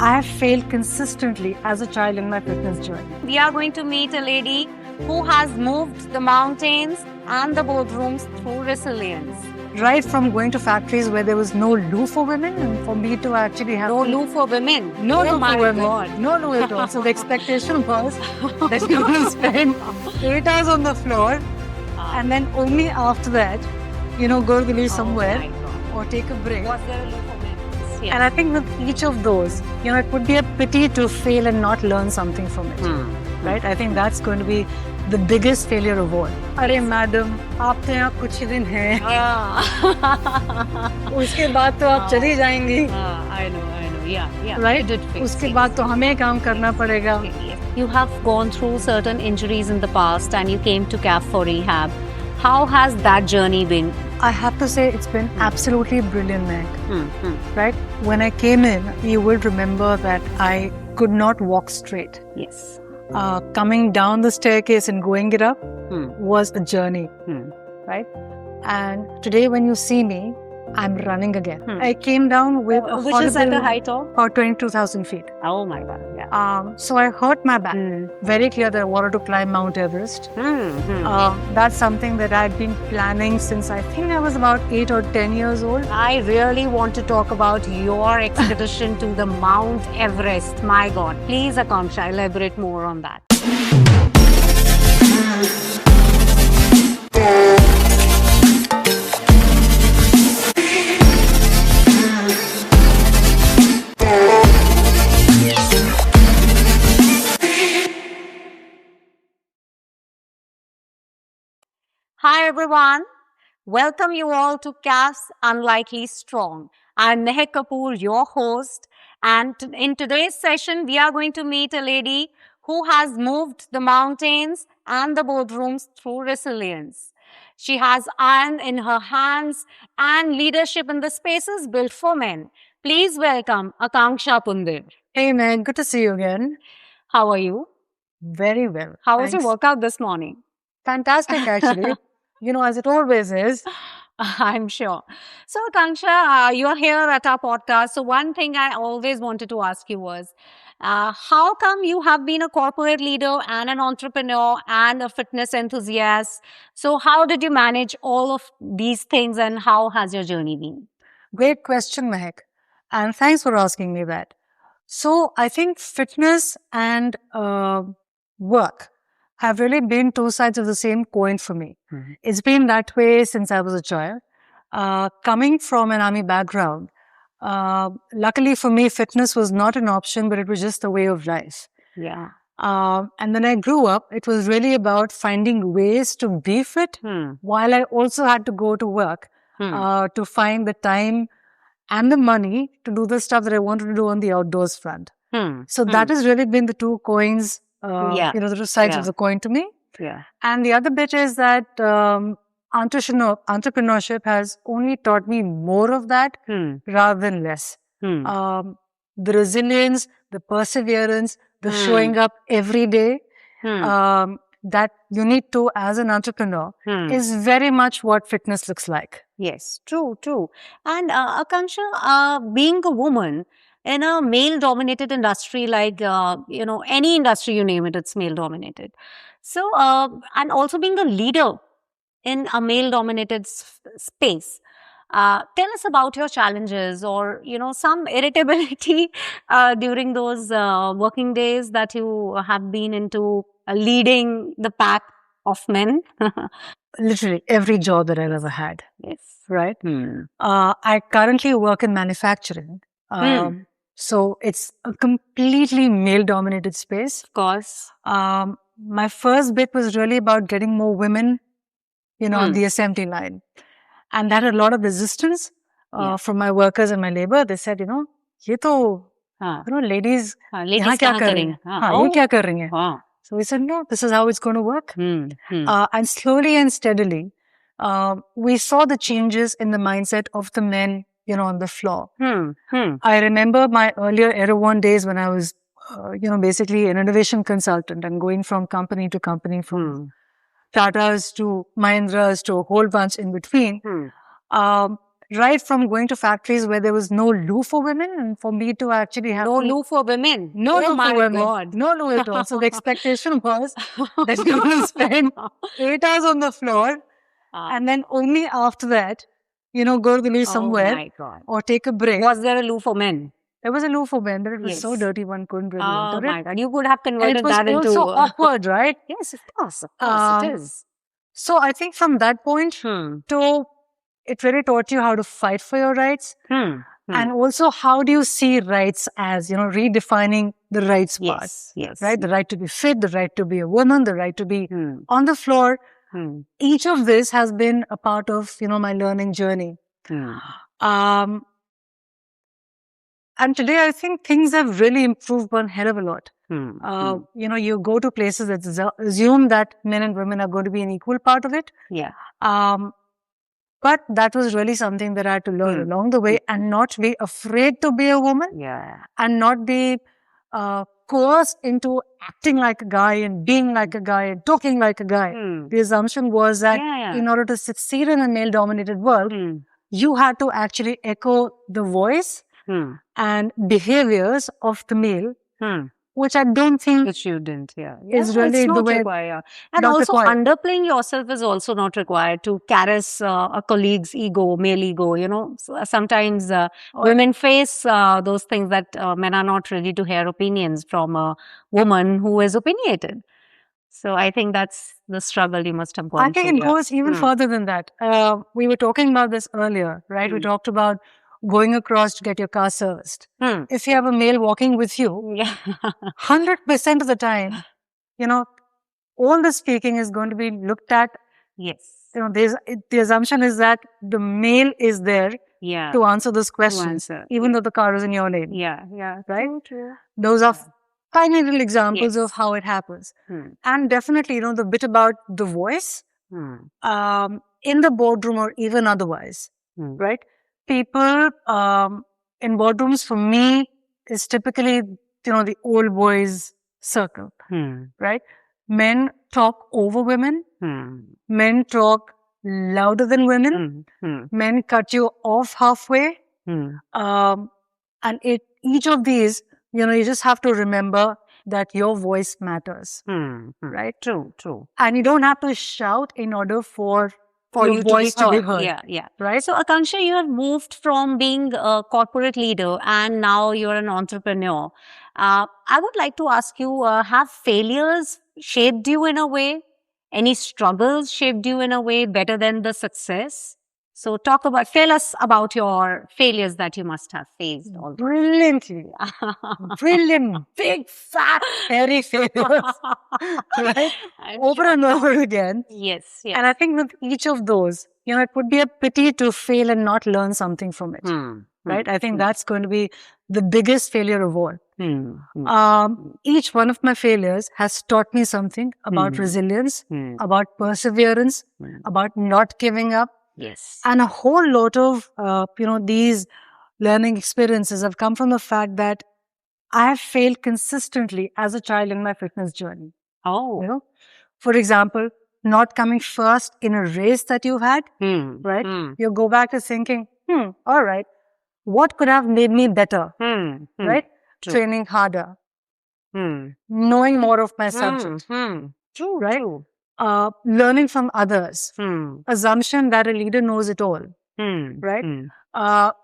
I have failed consistently as a child in my fitness journey. We are going to meet a lady who has moved the mountains and the boardrooms through resilience. Right from going to factories where there was no loo for women, and for me to actually have No loo for women. no loo my for women, God. no loo at all. So the expectation was that you will spend 8 hours on the floor, and then only after that, go to the loo somewhere Oh my God. or take a break. Was there a loo for men? Yes. And I think with each of those, it would be a pity to fail and not learn something from it. Right? I think that's going to be the biggest failure of all. अरे madam, आप तो यहाँ कुछ ही दिन हैं, उसके बाद तो आप चली जाएंगी, I know, yeah. right? You did face उसके things. बाद तो हमें काम करना पड़ेगा. You have gone through certain injuries in the past and you came to CAF for rehab. How has that journey been? I have to say it's been absolutely brilliant, Meg. Right? When I came in, you will remember that I could not walk straight. Yes. Coming down the staircase and going it up was a journey, right? And today when you see me, I'm running again. I came down with a Which is at a horrible- height of? about 22,000 feet. Oh my God, yeah. So I hurt my back. Very clear that I wanted to climb Mount Everest. That's something that I'd been planning since I think I was about 8 or 10 years old. I really want to talk about your expedition to the Mount Everest. My God. Please, Akanksha, elaborate more on that. Hi everyone, welcome you all to CAF's Unlikely Strong. I'm Mehak Kapoor, your host, and in today's session we are going to meet a lady who has moved the mountains and the boardrooms through resilience. She has iron in her hands and leadership in the spaces built for men. Please welcome Akanksha Pundir. Hey man, good to see you again. How are you? Very well. How was your Thanks. workout this morning? Fantastic, actually. As it always is. I'm sure. So, Akanksha, you're here at our podcast. So, one thing I always wanted to ask you was, how come you have been a corporate leader and an entrepreneur and a fitness enthusiast? So, how did you manage all of these things and how has your journey been? Great question, Mehak. And thanks for asking me that. So I think fitness and work have really been two sides of the same coin for me. It's been that way since I was a child. Coming from an army background, luckily for me, fitness was not an option, but it was just a way of life. Yeah. And when I grew up, it was really about finding ways to be fit while I also had to go to work to find the time and the money to do the stuff that I wanted to do on the outdoors front. So that has really been the two coins, the two sides of the coin to me. Yeah. And the other bit is that entrepreneurship has only taught me more of that rather than less. The resilience, the perseverance, the showing up every day that you need to as an entrepreneur is very much what fitness looks like. Yes, true. And Akanksha, being a woman in a male-dominated industry like, any industry you name it, it's male-dominated. So, and also being a leader in a male-dominated space. Tell us about your challenges or, some irritability during those working days that you have been into leading the pack of men. Literally every job that I've ever had. Yes. Right? I currently work in manufacturing. So it's a completely male-dominated space. Of course. My first bit was really about getting more women, on the assembly line. And that had a lot of resistance from my workers and my labor. They said, ये तो, ladies, यहाँ क्या कर रही हैं? ये क्या कर रही हैं? So we said, no, this is how it's going to work. And slowly and steadily, we saw the changes in the mindset of the men, on the floor. I remember my earlier Aero1 days when I was, basically an innovation consultant and going from company to company, from Tatas to Mahindras to a whole bunch in between. right from going to factories where there was no loo for women, and for me to actually have loo for women. No loo for women. God. No loo at all. So the expectation was that you're going to spend 8 hours on the floor, and then only after that, go to the loo somewhere. Oh my God. Or take a break. Was there a loo for men? There was a loo for men, but it was so dirty one couldn't really enter it. Oh my God. You could have converted that into... It was also awkward, right? Yes, of course. Of course it is. So I think from that point it really taught you how to fight for your rights. And also, how do you see rights as, redefining the rights part? Yes. Right? The right to be fit, the right to be a woman, the right to be on the floor. Each of this has been a part of, my learning journey. And today, I think things have really improved one hell of a lot. You go to places that assume that men and women are going to be an equal part of it. Yeah. But that was really something that I had to learn along the way, and not be afraid to be a woman. Yeah. And not be coerced into acting like a guy and being like a guy and talking like a guy. The assumption was that in order to succeed in a male-dominated world, you had to actually echo the voice and behaviors of the male, which I don't think which you didn't, is really it's the not way required. And also underplaying yourself is also not required to caress a colleague's ego, male ego, So, sometimes women face those things that men are not ready to hear opinions from a woman who is opinionated. So I think that's the struggle you must have gone through. I think it goes even further than that. We were talking about this earlier, right? We talked about going across to get your car serviced. If you have a male walking with you, 100% of the time, all the speaking is going to be looked at. Yes. The assumption is that the male is there to answer those questions, even though the car is in your lane. Yeah. Right? True. Those are tiny little examples of how it happens. And definitely, the bit about the voice, in the boardroom or even otherwise, right? People in boardrooms, for me, is typically, the old boys circle, right? Men talk over women. Men talk louder than women. Men cut you off halfway. And each of these, you just have to remember that your voice matters, right? True. And you don't have to shout in order for your voice to be heard. Yeah. Right? So, Akanksha, you have moved from being a corporate leader and now you're an entrepreneur. I would like to ask you, have failures shaped you in a way? Any struggles shaped you in a way better than the success? So tell us about your failures that you must have faced. Brilliantly. Brilliant, big, fat, hairy failures. Right? Over and over again. Yes. And I think with each of those, it would be a pity to fail and not learn something from it. Right? I think that's going to be the biggest failure of all. Each one of my failures has taught me something about resilience, about perseverance, about not giving up. Yes. And a whole lot of, these learning experiences have come from the fact that I have failed consistently as a child in my fitness journey. Oh. For example, not coming first in a race that you had, right? You go back to thinking, all right, what could have made me better, right? True. Training harder, knowing more of my subject, True, right? True. Learning from others, assumption that a leader knows it all, right?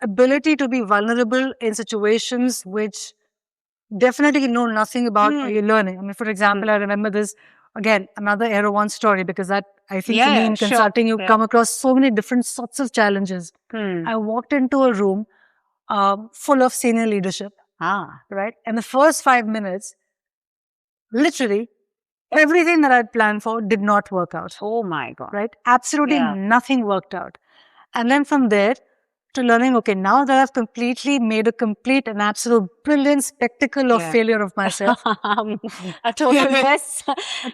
Ability to be vulnerable in situations which definitely you know nothing about or you're learning. I mean, for example, I remember this, again, another Aero One story, because that, I think for me in consulting, you come across so many different sorts of challenges. I walked into a room full of senior leadership, right? And the first 5 minutes, literally, everything that I'd planned for did not work out. Oh my God. Right? Absolutely nothing worked out. And then from there to learning, okay, now that I've completely made a complete and absolute brilliant spectacle of failure of myself. A total mess.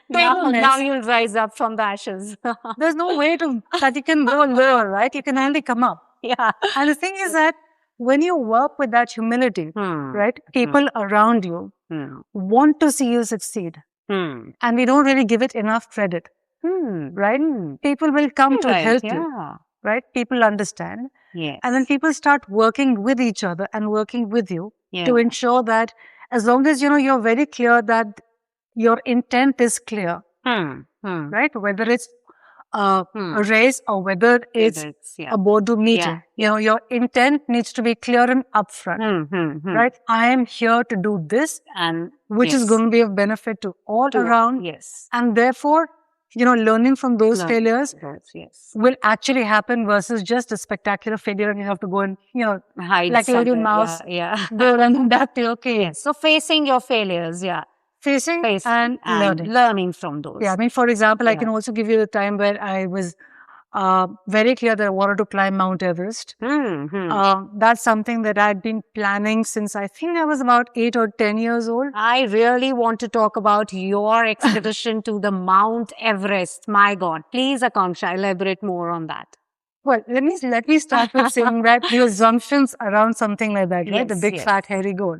Now you'll rise up from the ashes. There's no way that you can go lower, right? You can only come up. Yeah. And the thing is that when you work with that humility, right, people around you want to see you succeed. And we don't really give it enough credit, right? People will come to help you, right? People understand. Yes. And then people start working with each other and working with you to ensure that as long as, you're very clear that your intent is clear, right? Whether it's a race or whether it's a boardroom meeting, your intent needs to be clear and upfront, right? I am here to do this, and which is going to be of benefit to all around. Yes. And therefore, learning from those failures will actually happen versus just a spectacular failure and you have to go and, hide like a little mouse, go and that, okay. So facing your failures, Facing and learning from those. Yeah, I mean, for example, I can also give you the time where I was very clear that I wanted to climb Mount Everest. That's something that I'd been planning since I think I was about 8 or 10 years old. I really want to talk about your expedition to the Mount Everest. My God, please, Akanksha, elaborate more on that. Well, let me start with saying that the assumptions around something like that, right? The big, fat, hairy goal.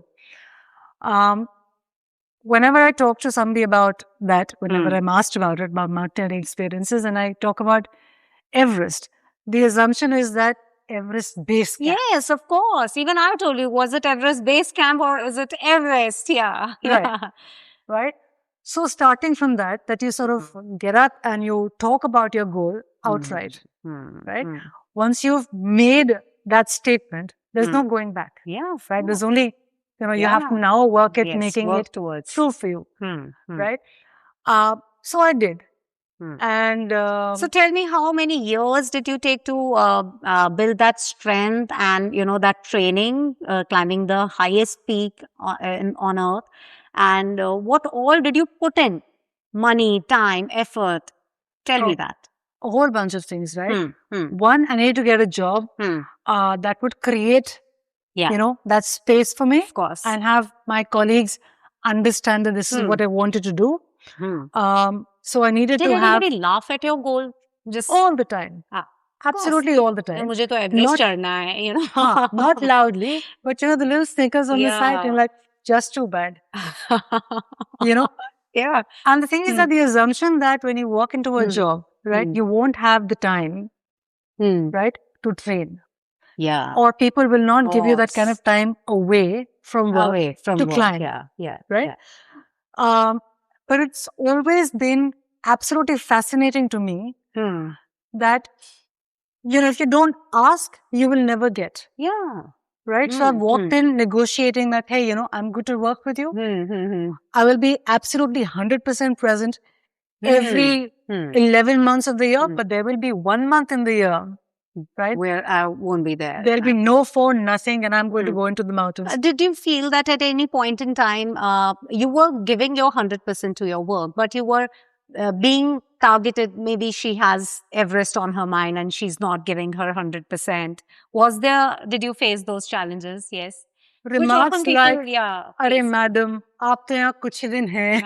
Whenever I talk to somebody about that, whenever I'm asked about it, about mountaineering experiences, and I talk about Everest, the assumption is that Everest Base Camp. Yes, of course. Even I told you, was it Everest Base Camp or is it Everest? Yeah. Right. So starting from that you sort of get up and you talk about your goal outright, right? Once you've made that statement, there's no going back. Yeah. Right. There's only, you have to now work at making it true for you. Right. So I did. And so tell me, how many years did you take to build that strength and, that training, climbing the highest peak on earth? And what all did you put in? Money, time, effort? Tell me that. A whole bunch of things, right? One, I needed to get a job that would create, that space for me. Of course. And have my colleagues understand that this is what I wanted to do. So I needed to have... Did anybody laugh at your goal? Just all the time. Absolutely all the time. Mujhe to Everest charna hai, not loudly, but the little snickers on the side, you're like, just too bad. Yeah. And the thing is that the assumption that when you walk into a job, right, you won't have the time, right, to train. Yeah. Or people will not give you that kind of time away from work to climb. Right? Yeah. But it's always been absolutely fascinating to me that, if you don't ask, you will never get. Yeah. Right? So I've walked in negotiating that, hey, I'm good to work with you. I will be absolutely 100% present every 11 months of the year, but there will be 1 month in the year, right, where I won't be there. There'll be no phone, nothing, and I'm going to go into the mountains. Did you feel that at any point in time, you were giving your 100% to your work, but you were being targeted? Maybe she has Everest on her mind and she's not giving her 100%. Did you face those challenges? Yes. Remarks like, "Arey madam, आप तो यहाँ कुछ ही दिन हैं,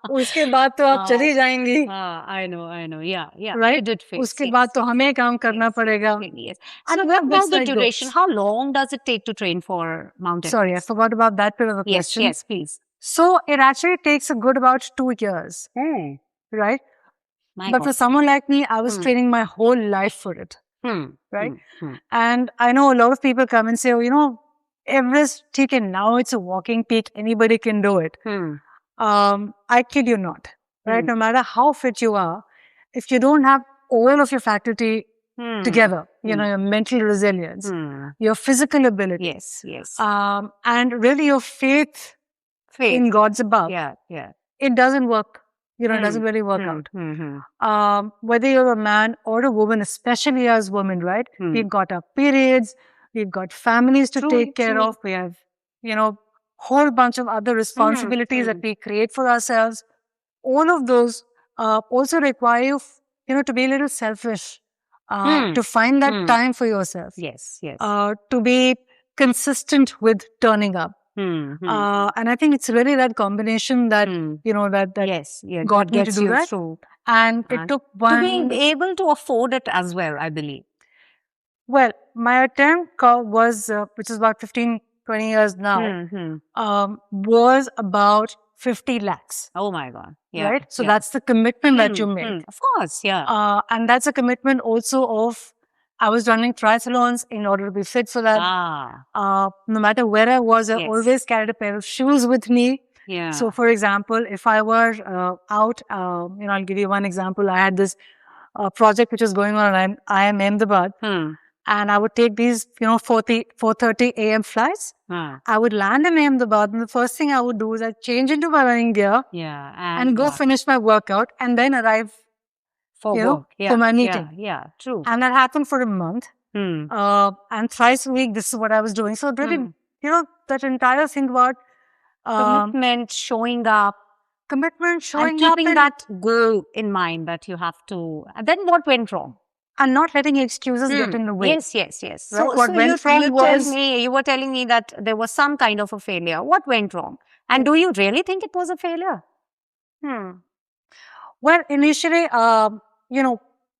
उसके बाद तो आप चली जाएंगी." I know, yeah. Right? You did face. उसके बाद तो हमें काम करना पड़ेगा. Yes. And what about the duration? How long does it take to train for Mount Everest? Sorry, I forgot about that bit of the question. Yes, please. So it actually takes a good about 2 years, right? But for someone like me, I was training my whole life for it. Right? And I know a lot of people come and say, Everest, now it's a walking peak. Anybody can do it. I kid you not. Right? No matter how fit you are, if you don't have all of your faculty together, your mental resilience, your physical ability. Yes. And really your faith in God's above. Yeah. It doesn't work. It doesn't really work out. Whether you're a man or a woman, especially as women, right? We've got our periods, we've got families to take care of, we have, whole bunch of other responsibilities that we create for ourselves. All of those also require you, to be a little selfish, to find that time for yourself. Yes. To be consistent with turning up. And I think it's really that combination that, that got me to do that. Through. And it took one... To be able to afford it as well, I believe. Well, my attempt was, which is about 15, 20 years now, was about 50 lakhs. Oh my God. Yeah. Right? So that's the commitment that you make. Of course, yeah. And that's a commitment also of, I was running triathlons in order to be fit for that. No matter where I was, I always carried a pair of shoes with me. Yeah. So, for example, if I were out, I'll give you one example. I had this project which was going on in IIM Ahmedabad. And I would take these, 4:30 a.m. flights. I would land in Ahmedabad, and the first thing I would do is I'd change into my running gear and go finish my workout and then arrive for work. For my meeting. Yeah, true. And that happened for a month. And thrice a week, this is what I was doing. So really, that entire thing about commitment, showing up. Commitment, showing and keeping that goal in mind that you have to. And then what went wrong? And not letting excuses get in the way. Yes. Right? So what went wrong was... You were telling me that there was some kind of a failure. What went wrong? And do you really think it was a failure? Well, initially,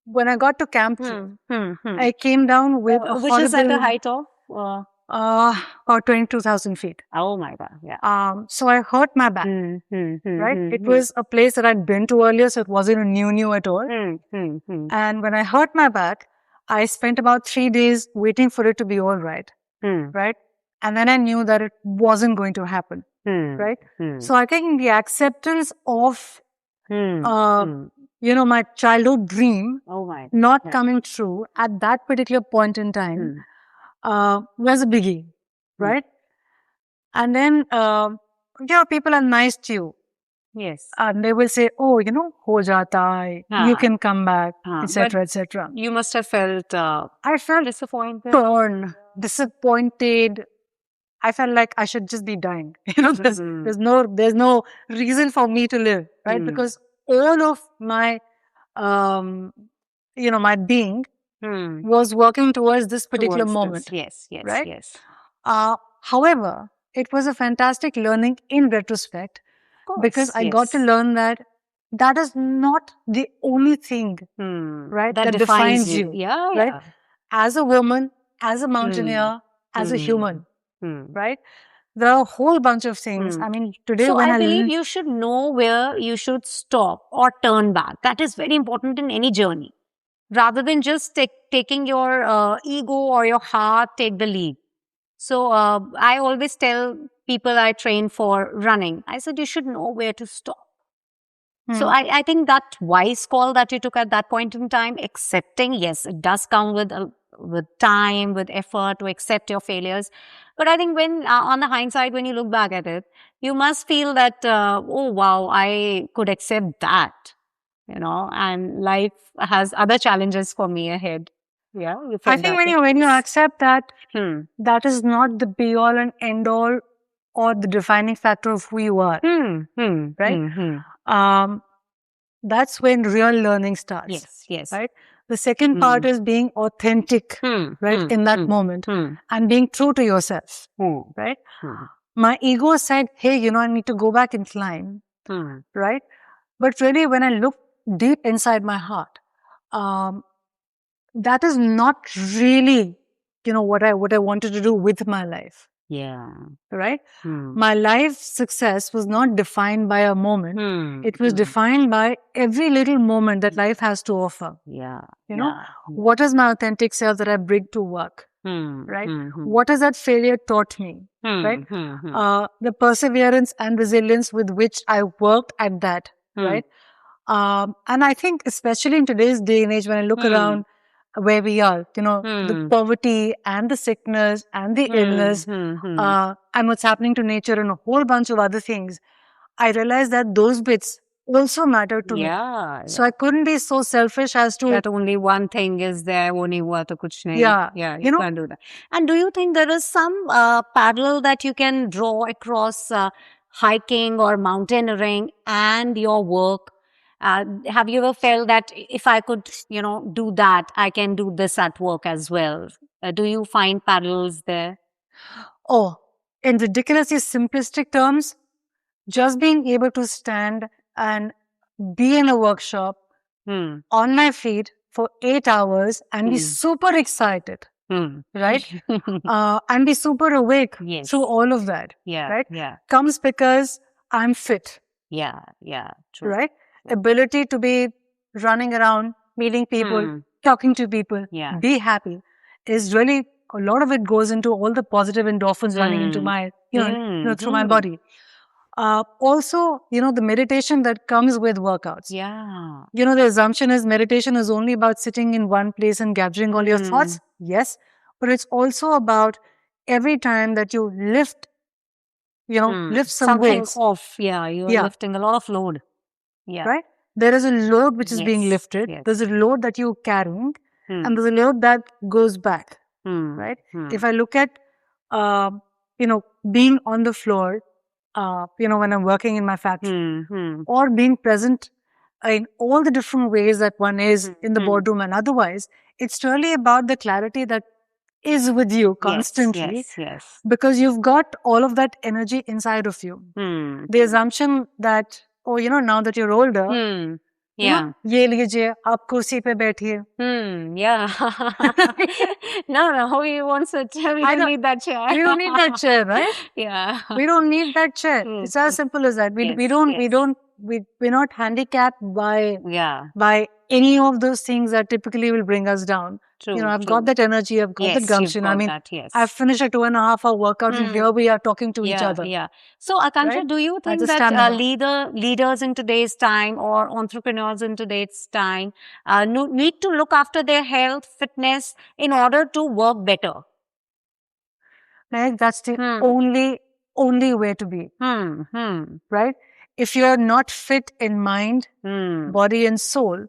when I got to Camp 2, I came down with a which is at the height of? About 22,000 feet. Oh my God, yeah. So I hurt my back, right? It was a place that I'd been to earlier, so it wasn't new at all. And when I hurt my back, I spent about 3 days waiting for it to be all right, right? And then I knew that it wasn't going to happen, right? So I think the acceptance of, my childhood dream not coming true at that particular point in time was a biggie, right? And then, people are nice to you. Yes. And they will say, oh, ho jata hai, you can come back, etc., etc. You must have felt... I felt disappointed. Torn, disappointed. I felt like I should just be dying. There's no reason for me to live, right? Because all of my, my being was working towards this particular moment. Yes. However, it was a fantastic learning in retrospect, because I got to learn that is not the only thing, right, that defines you. Right? As a woman, as a mountaineer, as a human, right? There are a whole bunch of things. I mean, today I believe you should know where you should stop or turn back. That is very important in any journey. Rather than just taking your ego or your heart take the lead. So I always tell people I train for running, I said, you should know where to stop. So I think that wise call that you took at that point in time, accepting, yes, it does come with time, with effort to accept your failures. But I think when, on the hindsight, when you look back at it, you must feel that, oh, wow, I could accept that. And life has other challenges for me ahead. Yeah, I think when you accept that, that is not the be all and end all or the defining factor of who you are, right? That's when real learning starts. Yes. Right. The second part is being authentic, right, in that moment, and being true to yourself, right? My ego said, hey, I need to go back and climb, right? But really, when I look deep inside my heart, that is not really, what I wanted to do with my life. Yeah. Right? My life success was not defined by a moment. It was defined by every little moment that life has to offer. Yeah. What is my authentic self that I bring to work? Right? What has that failure taught me? Right? The perseverance and resilience with which I worked at that. Right? And I think especially in today's day and age, when I look around where we are, the poverty and the sickness and the illness, and what's happening to nature and a whole bunch of other things, I realized that those bits also matter to me. So I couldn't be so selfish as to... that only one thing is there, only hua to kuch nahi. Yeah. You can't do that. And do you think there is some parallel that you can draw across hiking or mountaineering and your work? Have you ever felt that if I could, do that, I can do this at work as well? Do you find parallels there? Oh, in ridiculously simplistic terms, just being able to stand and be in a workshop on my feet for 8 hours and be super excited, right? And be super awake through all of that, right? Comes because I'm fit. Yeah, true. Right? Ability to be running around, meeting people, talking to people, be happy is really, a lot of it goes into all the positive endorphins running into my, through my body. Also, the meditation that comes with workouts. Yeah. The assumption is meditation is only about sitting in one place and gathering all your thoughts. Yes. But it's also about every time that you lift, lift some something weights. off. Yeah, you're lifting a lot of load. Yeah. Right? There is a load which is being lifted. Yes. There's a load that you're carrying, and there's a load that goes back. Right? If I look at, being on the floor, when I'm working in my factory, or being present in all the different ways that one is in the boardroom and otherwise, it's really about the clarity that is with you constantly, because you've got all of that energy inside of you. The assumption that, now that you're older, ये लीजिए, आप कुर्सी पे बैठिए. Yeah. No, we won't sit. We don't need that chair. We don't need that chair, right? Yeah. We don't need that chair. It's as simple as that. We're not handicapped by any of those things that typically will bring us down. True, I've got that energy, I've got that gumption. I mean, I've finished a 2.5 hour workout and here we are talking to each other. Yeah. So, Akanksha, Right? do you think that leaders in today's time or entrepreneurs in today's time need to look after their health, fitness in order to work better? Right? That's the only way to be. Right? If you're not fit in mind, body and soul,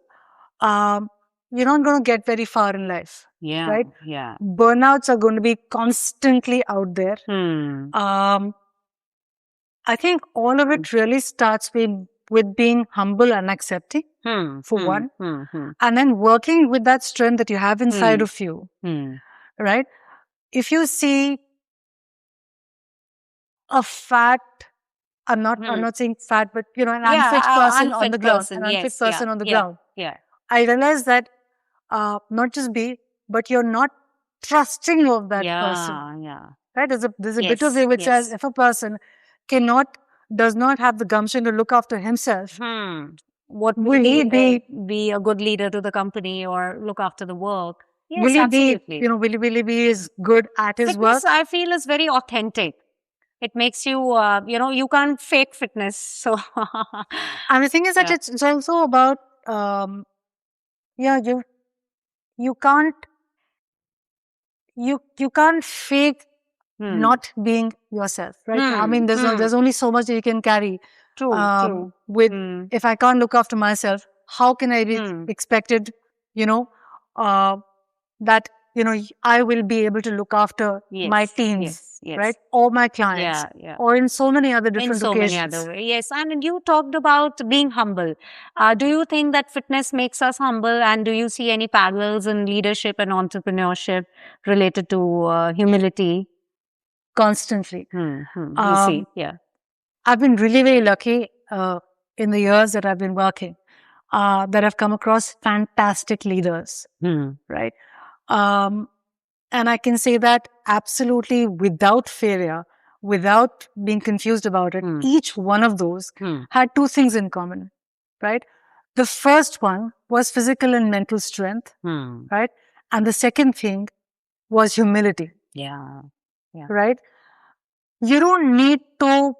you're not going to get very far in life. Right? Burnouts are going to be constantly out there. I think all of it really starts with being humble and accepting, for one, and then working with that strength that you have inside of you. Right? If you see a fat, I'm not saying fat, but an unfit person on the ground, an unfit person on the ground. I realize that not just but you're not trusting of that person. Right? There's a bit of it which says if a person does not have the gumption to look after himself, what will he be a good leader to the company or look after the work? Yes, will he be as good at his work? I feel is very authentic. It makes you, you can't fake fitness. So, and the thing is that it's also about, you can't fake not being yourself, right? I mean, there's only so much that you can carry. True. If I can't look after myself, how can I be expected, that I will be able to look after my teams, right? Or my clients, or in so many other different occasions. Many other ways. Yes, and you talked about being humble. Do you think that fitness makes us humble, and do you see any parallels in leadership and entrepreneurship related to humility? Constantly. You see, I've been really, very lucky in the years that I've been working, that I've come across fantastic leaders, right? And I can say that absolutely without failure, without being confused about it, each one of those had two things in common, right? The first one was physical and mental strength, right? And the second thing was humility. Right? You don't need to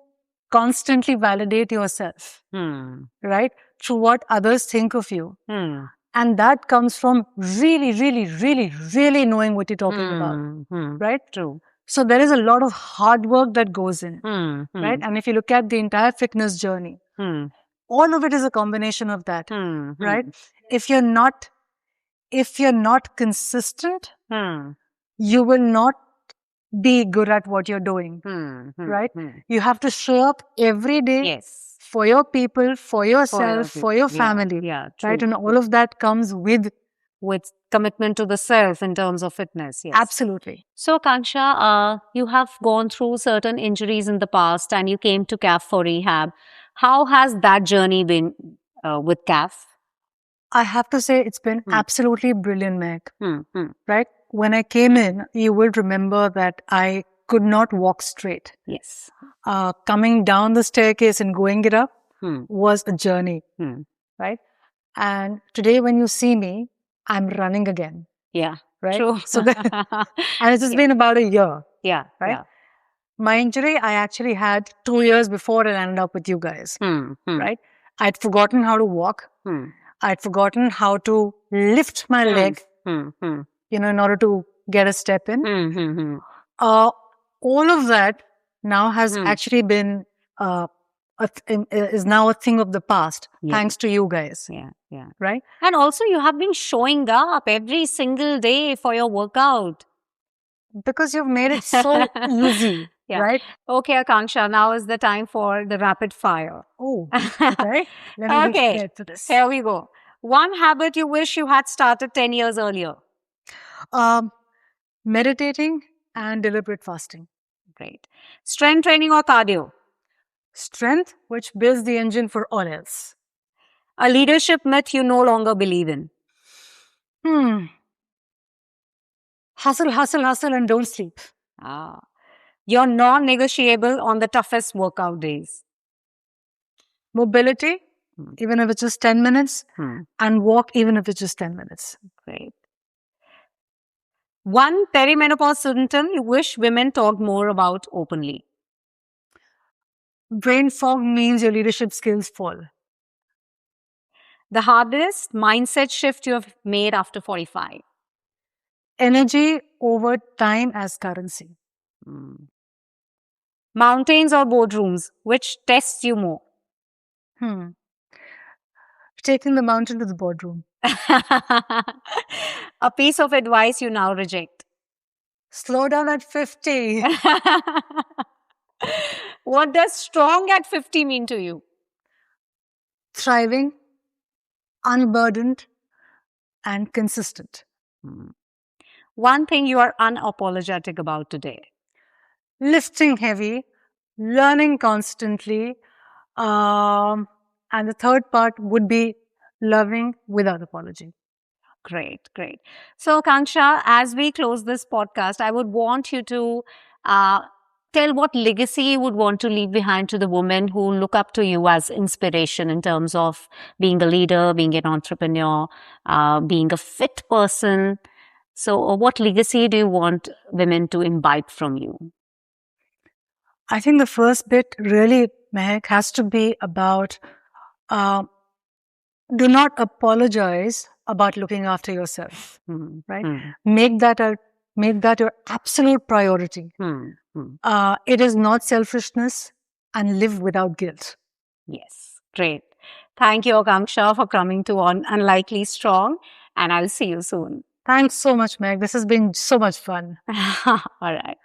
constantly validate yourself, right? Through what others think of you. And that comes from really, really, really, really knowing what you're talking about, right? True. So there is a lot of hard work that goes in, right? And if you look at the entire fitness journey, all of it is a combination of that, right? If you're not consistent, you will not be good at what you're doing, right? You have to show up every day for your people, for yourself, for your family, right? And all of that comes with commitment to the self in terms of fitness. Yes, absolutely. So, Akanksha, you have gone through certain injuries in the past, and you came to CAF for rehab. How has that journey been with CAF? I have to say it's been absolutely brilliant, Meg. Right? When I came in, you will remember that I could not walk straight. Yes. Coming down the staircase and going it up was a journey, right? And today when you see me, I'm running again. Yeah. Right? True. So and it's just been about a year. Yeah. Right? Yeah. My injury, I actually had 2 years before I ended up with you guys. Right? I'd forgotten how to walk. I'd forgotten how to lift my leg, in order to get a step in. All of that now has actually been is now a thing of the past, thanks to you guys. Yeah, yeah. Right? And also you have been showing up every single day for your workout. Because you've made it so easy, right? Okay, Akanksha, now is the time for the rapid fire. Oh, okay. Let me be prepared for this. Here we go. One habit you wish you had started 10 years earlier. Meditating and deliberate fasting. Great. Strength training or cardio? Strength, which builds the engine for all else. A leadership myth you no longer believe in? Hustle, hustle, hustle, and don't sleep. You're non-negotiable on the toughest workout days. Mobility, even if it's just 10 minutes, and walk, even if it's just 10 minutes. Great. One perimenopause symptom you wish women talked more about openly? Brain fog means your leadership skills fall. The hardest mindset shift you have made after 45? Energy over time as currency. Mountains or boardrooms, which tests you more? Taking the mountain to the boardroom. A piece of advice you now reject? Slow down at 50. What does strong at 50 mean to you? Thriving, unburdened, and consistent. One thing you are unapologetic about today? Lifting heavy, learning constantly, and the third part would be loving without apology. Great, great. So, Akanksha, as we close this podcast, I would want you to tell what legacy you would want to leave behind to the women who look up to you as inspiration in terms of being a leader, being an entrepreneur, being a fit person. So, what legacy do you want women to imbibe from you? I think the first bit really, Mehak, has to be about do not apologize about looking after yourself, right? Make that your absolute priority. It is not selfishness, and live without guilt. Yes, great. Thank you, Akanksha, for coming to On Unlikely Strong, and I'll see you soon. Thanks so much, Meg. This has been so much fun. All right.